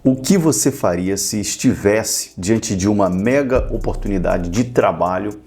O que você faria se estivesse diante de uma mega oportunidade de trabalho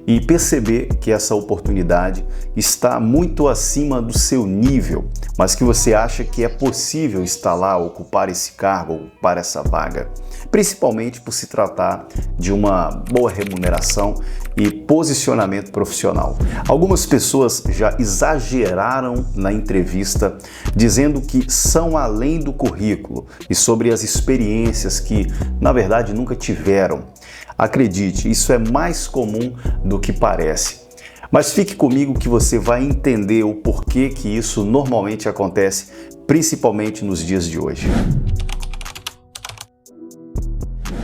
e perceber que essa oportunidade está muito acima do seu nível, mas que você acha que é possível estar lá, ocupar esse cargo, ocupar essa vaga, principalmente por se tratar de uma boa remuneração e posicionamento profissional. Algumas pessoas já exageraram na entrevista, dizendo que são além do currículo e sobre as experiências que, na verdade, nunca tiveram. Acredite, isso é mais comum do que parece. Mas fique comigo que você vai entender o porquê que isso normalmente acontece, principalmente nos dias de hoje.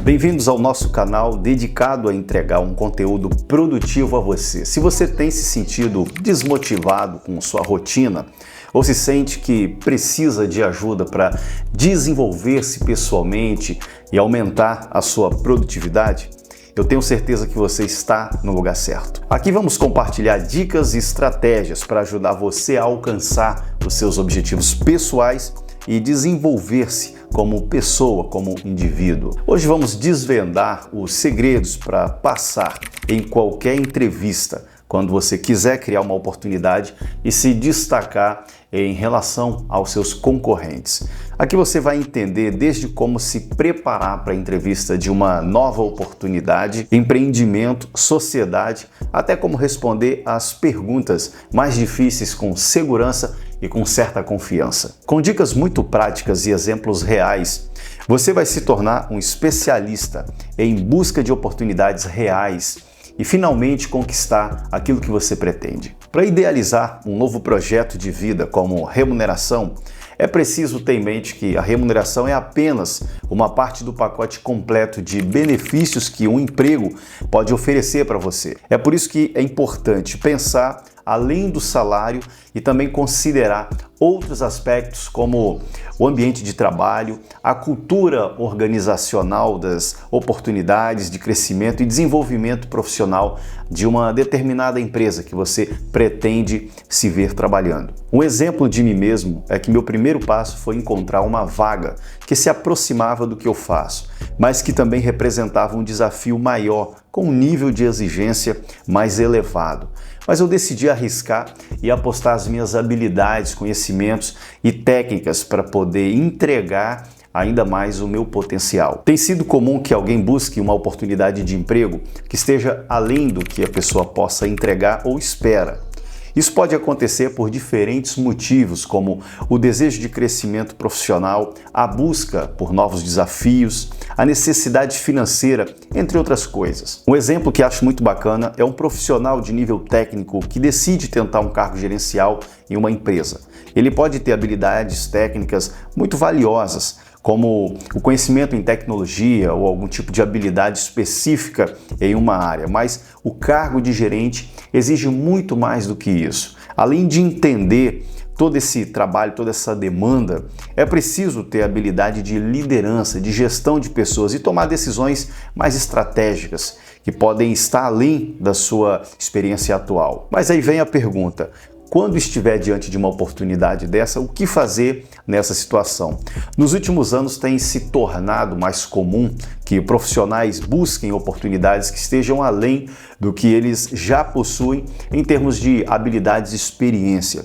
Bem-vindos ao nosso canal dedicado a entregar um conteúdo produtivo a você. Se você tem se sentido desmotivado com sua rotina ou se sente que precisa de ajuda para desenvolver-se pessoalmente e aumentar a sua produtividade, eu tenho certeza que você está no lugar certo. Aqui vamos compartilhar dicas e estratégias para ajudar você a alcançar os seus objetivos pessoais e desenvolver-se como pessoa, como indivíduo. Hoje vamos desvendar os segredos para passar em qualquer entrevista, quando você quiser criar uma oportunidade e se destacar em relação aos seus concorrentes. Aqui você vai entender desde como se preparar para a entrevista de uma nova oportunidade, empreendimento, sociedade, até como responder às perguntas mais difíceis com segurança e com certa confiança. Com dicas muito práticas e exemplos reais, você vai se tornar um especialista em busca de oportunidades reais e finalmente conquistar aquilo que você pretende. Para idealizar um novo projeto de vida como remuneração, é preciso ter em mente que a remuneração é apenas uma parte do pacote completo de benefícios que um emprego pode oferecer para você. É por isso que é importante pensar além do salário e também considerar outros aspectos como o ambiente de trabalho, a cultura organizacional das oportunidades de crescimento e desenvolvimento profissional de uma determinada empresa que você pretende se ver trabalhando. Um exemplo de mim mesmo é que meu primeiro passo foi encontrar uma vaga que se aproximava do que eu faço, mas que também representava um desafio maior, com um nível de exigência mais elevado. Mas eu decidi arriscar e apostar as minhas habilidades, conhecimentos e técnicas para poder entregar ainda mais o meu potencial. Tem sido comum que alguém busque uma oportunidade de emprego que esteja além do que a pessoa possa entregar ou espera. Isso pode acontecer por diferentes motivos, como o desejo de crescimento profissional, a busca por novos desafios, a necessidade financeira, entre outras coisas. Um exemplo que acho muito bacana é um profissional de nível técnico que decide tentar um cargo gerencial em uma empresa. Ele pode ter habilidades técnicas muito valiosas, como o conhecimento em tecnologia ou algum tipo de habilidade específica em uma área, mas o cargo de gerente exige muito mais do que isso. Além de entender todo esse trabalho, toda essa demanda, é preciso ter habilidade de liderança, de gestão de pessoas e tomar decisões mais estratégicas, que podem estar além da sua experiência atual. Mas aí vem a pergunta: quando estiver diante de uma oportunidade dessa, o que fazer nessa situação? Nos últimos anos tem se tornado mais comum que profissionais busquem oportunidades que estejam além do que eles já possuem em termos de habilidades e experiência.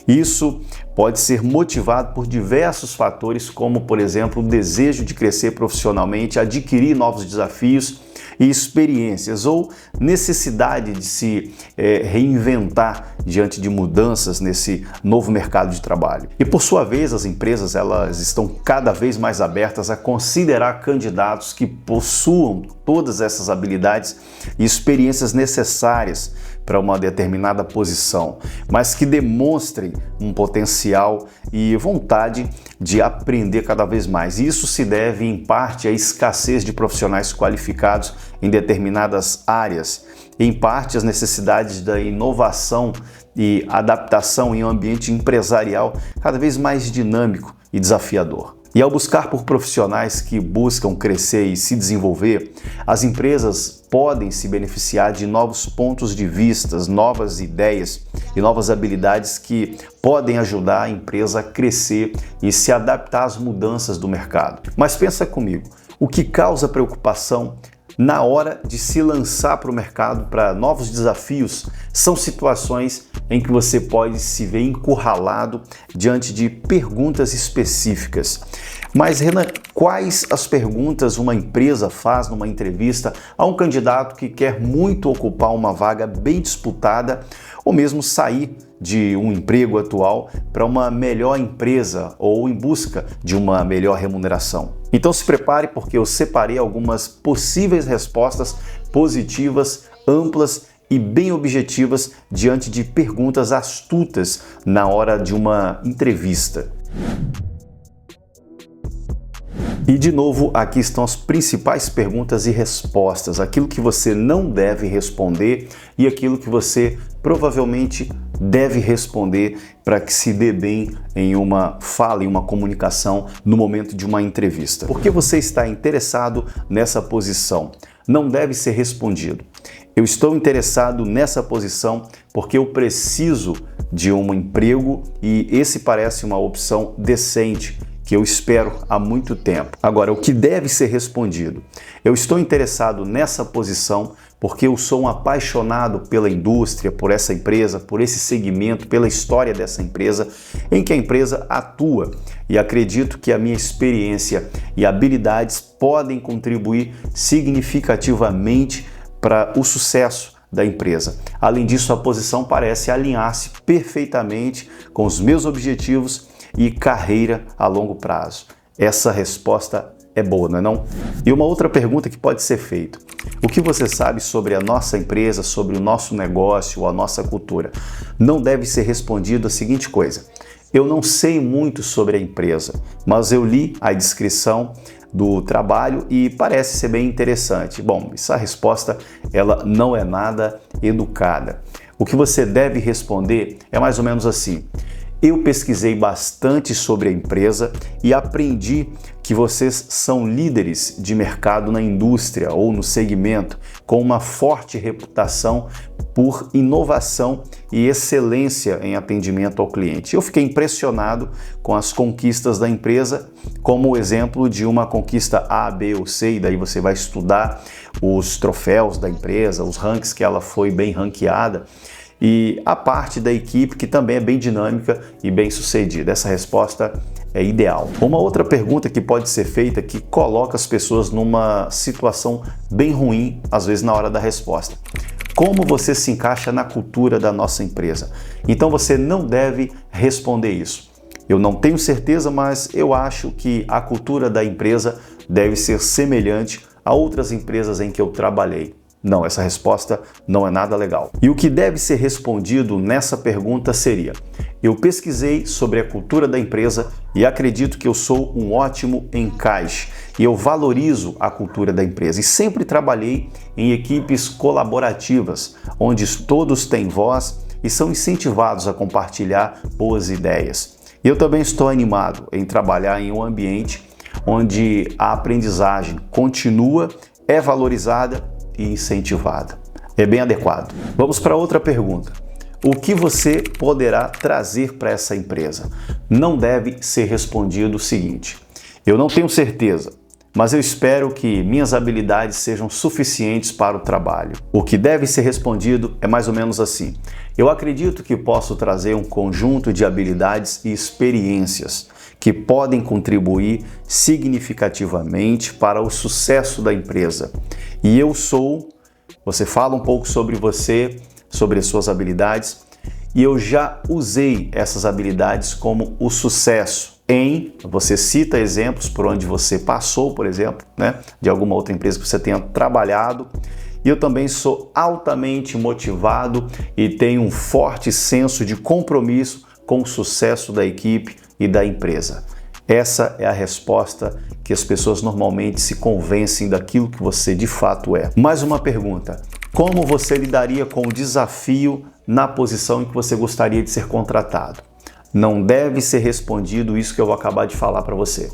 Isso pode ser motivado por diversos fatores, como, por exemplo, o desejo de crescer profissionalmente, adquirir novos desafios e experiências, ou necessidade de se reinventar diante de mudanças nesse novo mercado de trabalho. E por sua vez, as empresas elas estão cada vez mais abertas a considerar candidatos que possuam todas essas habilidades e experiências necessárias para uma determinada posição, mas que demonstrem um potencial e vontade de aprender cada vez mais. Isso se deve, em parte, à escassez de profissionais qualificados em determinadas áreas, em parte às necessidades da inovação e adaptação em um ambiente empresarial cada vez mais dinâmico e desafiador. E ao buscar por profissionais que buscam crescer e se desenvolver, as empresas podem se beneficiar de novos pontos de vista, novas ideias e novas habilidades que podem ajudar a empresa a crescer e se adaptar às mudanças do mercado. Mas pensa comigo, o que causa preocupação na hora de se lançar para o mercado, para novos desafios, são situações em que você pode se ver encurralado diante de perguntas específicas. Mas, Renan, quais as perguntas uma empresa faz numa entrevista a um candidato que quer muito ocupar uma vaga bem disputada ou mesmo sair de um emprego atual para uma melhor empresa ou em busca de uma melhor remuneração? Então se prepare, porque eu separei algumas possíveis respostas positivas, amplas e bem objetivas diante de perguntas astutas na hora de uma entrevista. E de novo, aqui estão as principais perguntas e respostas, aquilo que você não deve responder e aquilo que você provavelmente deve responder para que se dê bem em uma fala, em uma comunicação no momento de uma entrevista. Por que você está interessado nessa posição? Não deve ser respondido: eu estou interessado nessa posição porque eu preciso de um emprego e esse parece uma opção decente que eu espero há muito tempo. Agora, o que deve ser respondido: eu estou interessado nessa posição porque eu sou um apaixonado pela indústria, por essa empresa, por esse segmento, pela história dessa empresa, em que a empresa atua, e acredito que a minha experiência e habilidades podem contribuir significativamente para o sucesso da empresa. Além disso, a posição parece alinhar-se perfeitamente com os meus objetivos e carreira a longo prazo. Essa resposta é boa, não é não? E uma outra pergunta que pode ser feita: o que você sabe sobre a nossa empresa, sobre o nosso negócio ou a nossa cultura? Não deve ser respondido a seguinte coisa: eu não sei muito sobre a empresa, mas eu li a descrição do trabalho e parece ser bem interessante. Bom, essa resposta ela não é nada educada. O que você deve responder é mais ou menos assim: eu pesquisei bastante sobre a empresa e aprendi que vocês são líderes de mercado na indústria ou no segmento, com uma forte reputação por inovação e excelência em atendimento ao cliente. Eu fiquei impressionado com as conquistas da empresa, como o exemplo de uma conquista A, B ou C, e daí você vai estudar os troféus da empresa, os rankings que ela foi bem ranqueada, e a parte da equipe que também é bem dinâmica e bem sucedida. Essa resposta é ideal. Uma outra pergunta que pode ser feita, que coloca as pessoas numa situação bem ruim, às vezes na hora da resposta: como você se encaixa na cultura da nossa empresa? Então você não deve responder isso: eu não tenho certeza, mas eu acho que a cultura da empresa deve ser semelhante a outras empresas em que eu trabalhei. Não, essa resposta não é nada legal. E o que deve ser respondido nessa pergunta seria: eu pesquisei sobre a cultura da empresa e acredito que eu sou um ótimo encaixe e eu valorizo a cultura da empresa e sempre trabalhei em equipes colaborativas, onde todos têm voz e são incentivados a compartilhar boas ideias. Eu também estou animado em trabalhar em um ambiente onde a aprendizagem continua, é valorizada e incentivada. É bem adequado. Vamos para outra pergunta: o que você poderá trazer para essa empresa? Não deve ser respondido o seguinte: eu não tenho certeza, mas eu espero que minhas habilidades sejam suficientes para o trabalho. O que deve ser respondido é mais ou menos assim: eu acredito que posso trazer um conjunto de habilidades e experiências que podem contribuir significativamente para o sucesso da empresa. E eu sou, você fala um pouco sobre você, sobre as suas habilidades, e eu já usei essas habilidades como o sucesso você cita exemplos por onde você passou, por exemplo, de alguma outra empresa que você tenha trabalhado. E eu também sou altamente motivado e tenho um forte senso de compromisso com o sucesso da equipe e da empresa. Essa é a resposta que as pessoas normalmente se convencem daquilo que você de fato é. Mais uma pergunta: como você lidaria com o desafio na posição em que você gostaria de ser contratado? Não deve ser respondido isso que eu vou acabar de falar para você: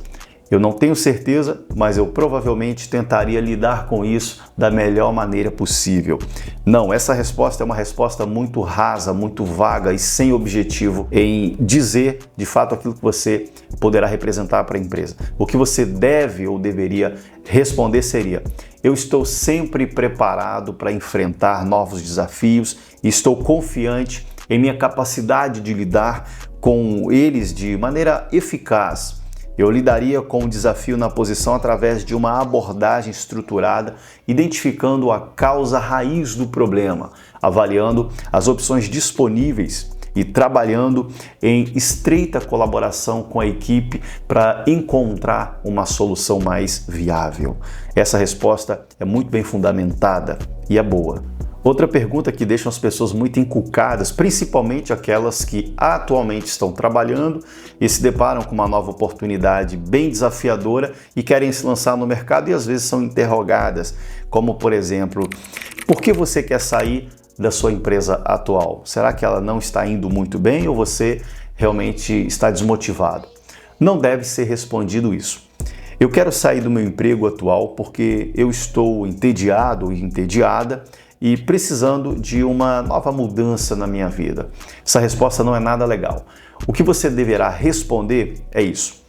Eu não tenho certeza, mas eu provavelmente tentaria lidar com isso da melhor maneira possível. Não, essa resposta é uma resposta muito rasa, muito vaga e sem objetivo em dizer de fato aquilo que você poderá representar para a empresa. O que você deve ou deveria responder seria: eu estou sempre preparado para enfrentar novos desafios e estou confiante em minha capacidade de lidar com eles de maneira eficaz. Eu lidaria com o desafio na posição através de uma abordagem estruturada, identificando a causa raiz do problema, avaliando as opções disponíveis e trabalhando em estreita colaboração com a equipe para encontrar uma solução mais viável. Essa resposta é muito bem fundamentada e é boa. Outra pergunta que deixa as pessoas muito encucadas, principalmente aquelas que atualmente estão trabalhando e se deparam com uma nova oportunidade bem desafiadora e querem se lançar no mercado e às vezes são interrogadas, como por exemplo, por que você quer sair da sua empresa atual? Será que ela não está indo muito bem ou você realmente está desmotivado? Não deve ser respondido isso. Eu quero sair do meu emprego atual porque eu estou entediado e entediada e precisando de uma nova mudança na minha vida. Essa resposta não é nada legal. O que você deverá responder é isso: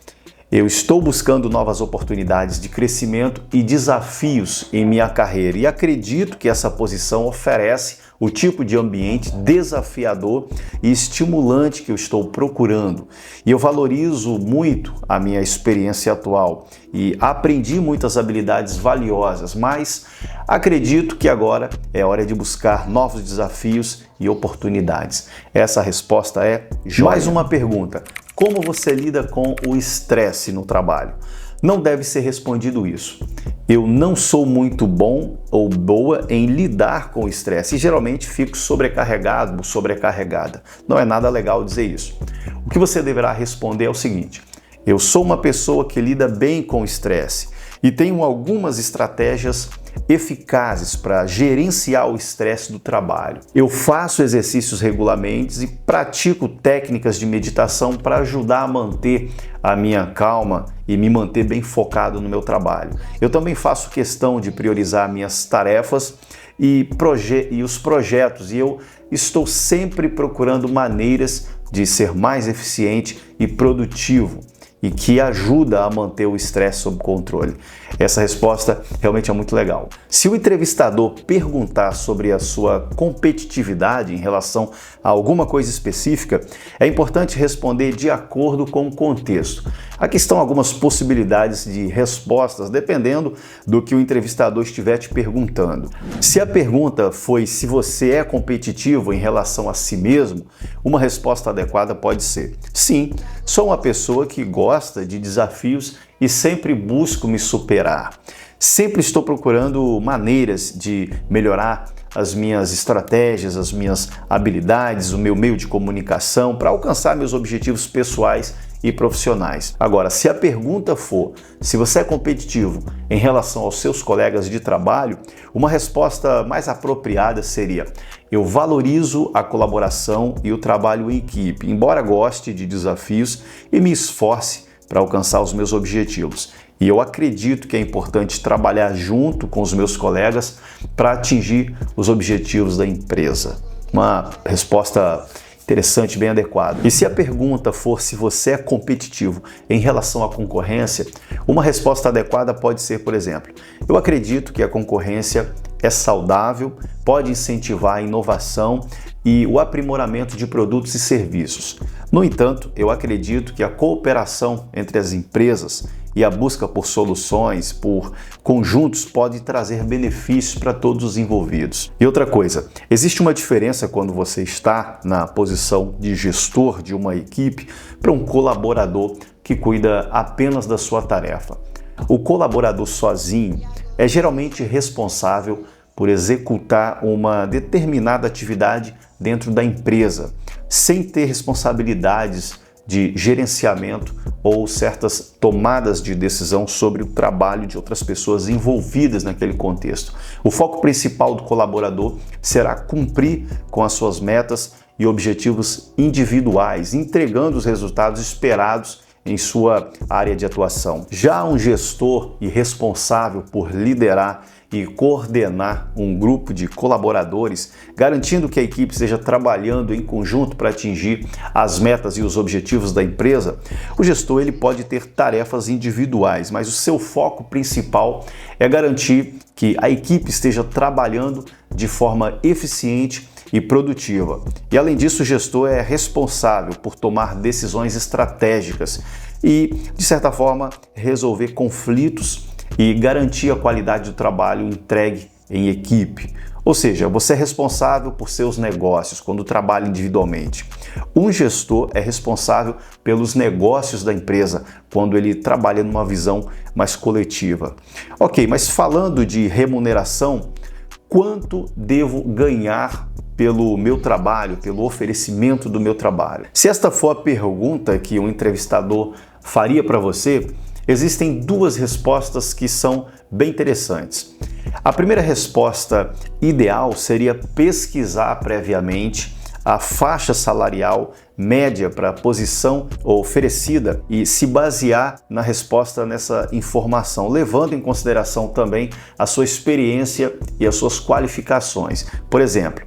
eu estou buscando novas oportunidades de crescimento e desafios em minha carreira e acredito que essa posição oferece o tipo de ambiente desafiador e estimulante que eu estou procurando. E eu valorizo muito a minha experiência atual e aprendi muitas habilidades valiosas, mas acredito que agora é hora de buscar novos desafios e oportunidades. Essa resposta é joia. Mais uma pergunta: como você lida com o estresse no trabalho? Não deve ser respondido isso. Eu não sou muito bom ou boa em lidar com o estresse e geralmente fico sobrecarregado ou sobrecarregada. Não é nada legal dizer isso. O que você deverá responder é o seguinte: eu sou uma pessoa que lida bem com o estresse e tenho algumas estratégias eficazes para gerenciar o estresse do trabalho. Eu faço exercícios regularmente e pratico técnicas de meditação para ajudar a manter a minha calma e me manter bem focado no meu trabalho. Eu também faço questão de priorizar minhas tarefas e os projetos, e eu estou sempre procurando maneiras de ser mais eficiente e produtivo e que ajuda a manter o estresse sob controle. Essa resposta realmente é muito legal. Se o entrevistador perguntar sobre a sua competitividade em relação a alguma coisa específica, é importante responder de acordo com o contexto. Aqui estão algumas possibilidades de respostas, dependendo do que o entrevistador estiver te perguntando. Se a pergunta foi se você é competitivo em relação a si mesmo, uma resposta adequada pode ser: sim, sou uma pessoa que gosta de desafios e sempre busco me superar. Sempre estou procurando maneiras de melhorar as minhas estratégias, as minhas habilidades, o meu meio de comunicação para alcançar meus objetivos pessoais e profissionais. Agora, se a pergunta for se você é competitivo em relação aos seus colegas de trabalho, uma resposta mais apropriada seria: eu valorizo a colaboração e o trabalho em equipe, embora goste de desafios e me esforce para alcançar os meus objetivos. E eu acredito que é importante trabalhar junto com os meus colegas para atingir os objetivos da empresa. Uma resposta interessante, bem adequada. E se a pergunta for se você é competitivo em relação à concorrência, uma resposta adequada pode ser, por exemplo: eu acredito que a concorrência é saudável, pode incentivar a inovação e o aprimoramento de produtos e serviços. No entanto, eu acredito que a cooperação entre as empresas e a busca por soluções, por conjuntos, pode trazer benefícios para todos os envolvidos. E outra coisa, existe uma diferença quando você está na posição de gestor de uma equipe para um colaborador que cuida apenas da sua tarefa. O colaborador sozinho é geralmente responsável por executar uma determinada atividade dentro da empresa, sem ter responsabilidades de gerenciamento ou certas tomadas de decisão sobre o trabalho de outras pessoas envolvidas naquele contexto. O foco principal do colaborador será cumprir com as suas metas e objetivos individuais, entregando os resultados esperados em sua área de atuação. Já um gestor e responsável por liderar e coordenar um grupo de colaboradores, garantindo que a equipe esteja trabalhando em conjunto para atingir as metas e os objetivos da empresa, o gestor ele pode ter tarefas individuais, mas o seu foco principal é garantir que a equipe esteja trabalhando de forma eficiente e produtiva. E além disso, o gestor é responsável por tomar decisões estratégicas e, de certa forma, resolver conflitos e garantir a qualidade do trabalho entregue em equipe. Ou seja, você é responsável por seus negócios quando trabalha individualmente. Um gestor é responsável pelos negócios da empresa quando ele trabalha numa visão mais coletiva. Ok, mas falando de remuneração, quanto devo ganhar pelo meu trabalho, pelo oferecimento do meu trabalho? Se esta for a pergunta que um entrevistador faria para você, existem duas respostas que são bem interessantes. A primeira resposta ideal seria pesquisar previamente a faixa salarial média para a posição oferecida e se basear na resposta nessa informação, levando em consideração também a sua experiência e as suas qualificações. Por exemplo,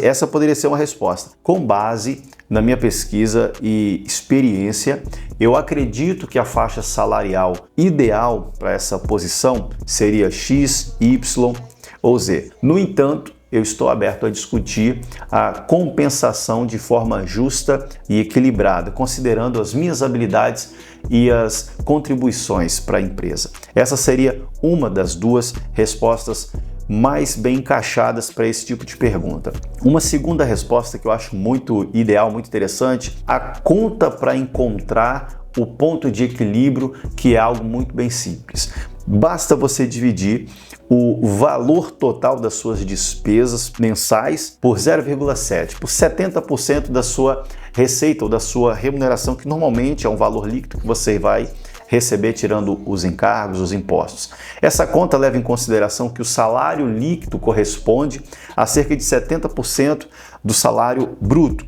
essa poderia ser uma resposta. Com base na minha pesquisa e experiência, eu acredito que a faixa salarial ideal para essa posição seria X, Y ou Z. No entanto, eu estou aberto a discutir a compensação de forma justa e equilibrada, considerando as minhas habilidades e as contribuições para a empresa. Essa seria uma das duas respostas mais bem encaixadas para esse tipo de pergunta. Uma segunda resposta que eu acho muito ideal, muito interessante, a conta para encontrar o ponto de equilíbrio, que é algo muito bem simples. Basta você dividir o valor total das suas despesas mensais por 0,7, por 70% da sua receita ou da sua remuneração, que normalmente é um valor líquido que você vai receber tirando os encargos, os impostos. Essa conta leva em consideração que o salário líquido corresponde a cerca de 70% do salário bruto.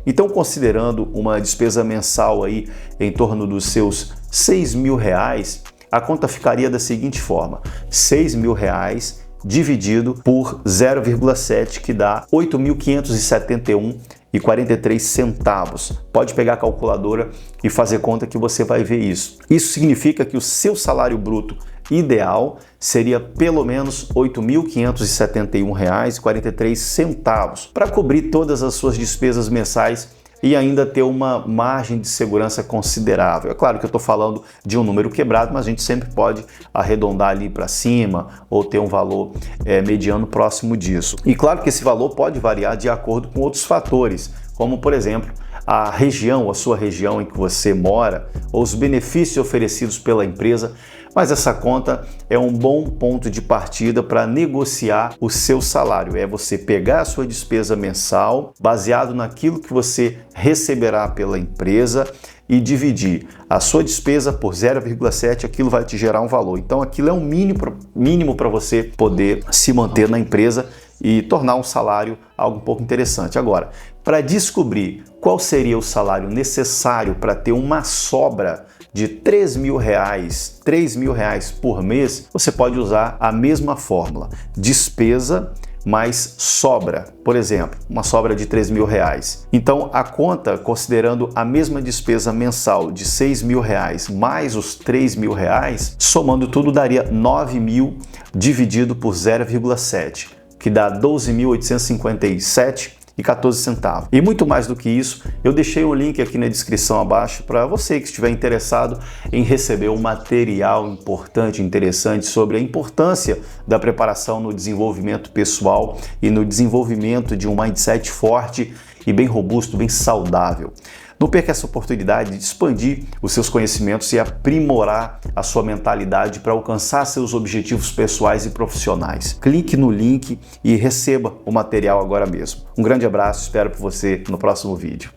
Então, considerando uma despesa mensal aí em torno dos seus R$6.000, a conta ficaria da seguinte forma: R$6.000 dividido por 0,7, que dá R$ 8.571,43. Pode pegar a calculadora e fazer conta que você vai ver isso. Isso significa que o seu salário bruto ideal seria pelo menos R$ 8.571,43 para cobrir todas as suas despesas mensais e ainda ter uma margem de segurança considerável. É claro que eu estou falando de um número quebrado, mas a gente sempre pode arredondar ali para cima ou ter um valor mediano próximo disso. E claro que esse valor pode variar de acordo com outros fatores, como por exemplo a região, a sua região em que você mora, ou os benefícios oferecidos pela empresa, mas essa conta é um bom ponto de partida para negociar o seu salário. É você pegar a sua despesa mensal, baseado naquilo que você receberá pela empresa, e dividir a sua despesa por 0,7, aquilo vai te gerar um valor. Então aquilo é um mínimo para você poder se manter na empresa e tornar um salário algo um pouco interessante. Agora, para descobrir qual seria o salário necessário para ter uma sobra de R$3.000 por mês, você pode usar a mesma fórmula: despesa mais sobra. Por exemplo, uma sobra de R$3.000. Então, a conta, considerando a mesma despesa mensal de R$6.000 mais os R$3.000, somando tudo daria 9.000 dividido por 0,7, que dá 12.857,14. E muito mais do que isso, eu deixei um link aqui na descrição abaixo para você que estiver interessado em receber um material importante, interessante sobre a importância da preparação no desenvolvimento pessoal e no desenvolvimento de um mindset forte e bem robusto, bem saudável. Não perca essa oportunidade de expandir os seus conhecimentos e aprimorar a sua mentalidade para alcançar seus objetivos pessoais e profissionais. Clique no link e receba o material agora mesmo. Um grande abraço, espero por você no próximo vídeo.